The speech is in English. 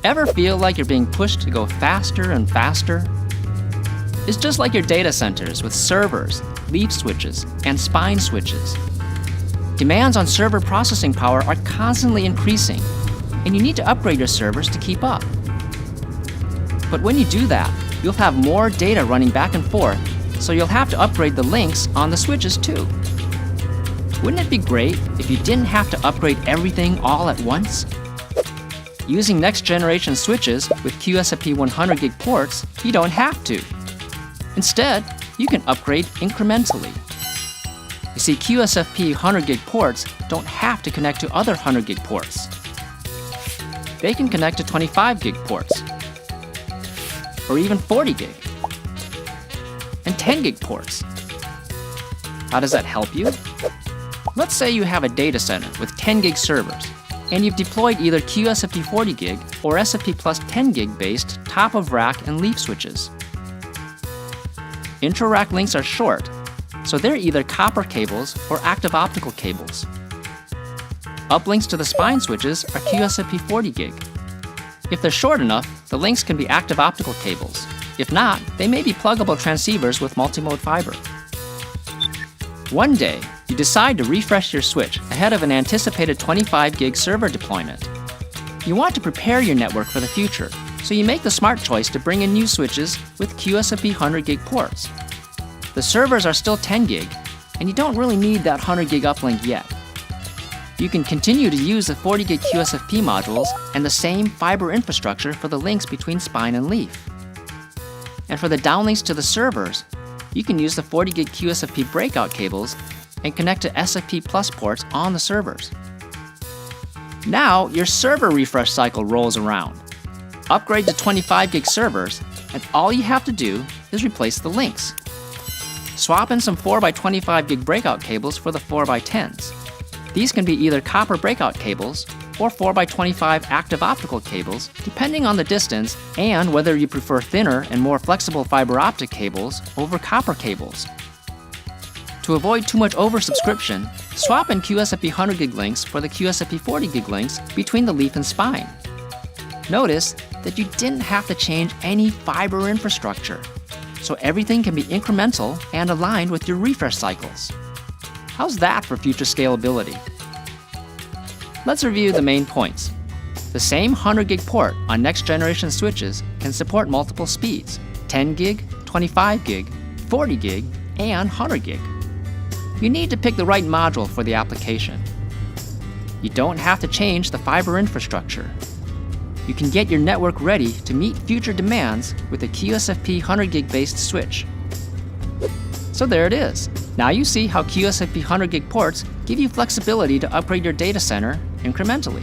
Ever feel like you're being pushed to go faster and faster? It's just like your data centers with servers, leaf switches, and spine switches. Demands on server processing power are constantly increasing, and you need to upgrade your servers to keep up. But when you do that, you'll have more data running back and forth, so you'll have to upgrade the links on the switches too. Wouldn't it be great if you didn't have to upgrade everything all at once? Using next-generation switches with QSFP 100GB ports, you don't have to. Instead, you can upgrade incrementally. You see, QSFP 100GB ports don't have to connect to other 100GB ports. They can connect to 25GB ports, or even 40GB, and 10GB ports. How does that help you? Let's say you have a data center with 10GB servers, and you've deployed either QSFP 40GB or SFP plus 10GB based top-of-rack and leaf switches. Intra-rack links are short, so they're either copper cables or active optical cables. Uplinks to the spine switches are QSFP 40GB. If they're short enough, the links can be active optical cables. If not, they may be pluggable transceivers with multimode fiber. One day, you decide to refresh your switch ahead of an anticipated 25GB server deployment. You want to prepare your network for the future, so you make the smart choice to bring in new switches with QSFP 100GB ports. The servers are still 10GB, and you don't really need that 100GB uplink yet. You can continue to use the 40GB QSFP modules and the same fiber infrastructure for the links between spine and leaf. And for the downlinks to the servers, you can use the 40GB QSFP breakout cables and connect to SFP Plus ports on the servers. Now, your server refresh cycle rolls around. Upgrade to 25GB servers, and all you have to do is replace the links. Swap in some 4x25GB breakout cables for the 4x10s. These can be either copper breakout cables or 4x25 active optical cables, depending on the distance and whether you prefer thinner and more flexible fiber optic cables over copper cables. To avoid too much oversubscription, swap in QSFP 100GB links for the QSFP 40GB links between the leaf and spine. Notice that you didn't have to change any fiber infrastructure, so everything can be incremental and aligned with your refresh cycles. How's that for future scalability? Let's review the main points. The same 100GB port on next-generation switches can support multiple speeds: 10GB, 25GB, 40GB, and 100GB. You need to pick the right module for the application. You don't have to change the fiber infrastructure. You can get your network ready to meet future demands with a QSFP 100GB based switch. So there it is. Now you see how QSFP 100GB ports give you flexibility to upgrade your data center incrementally.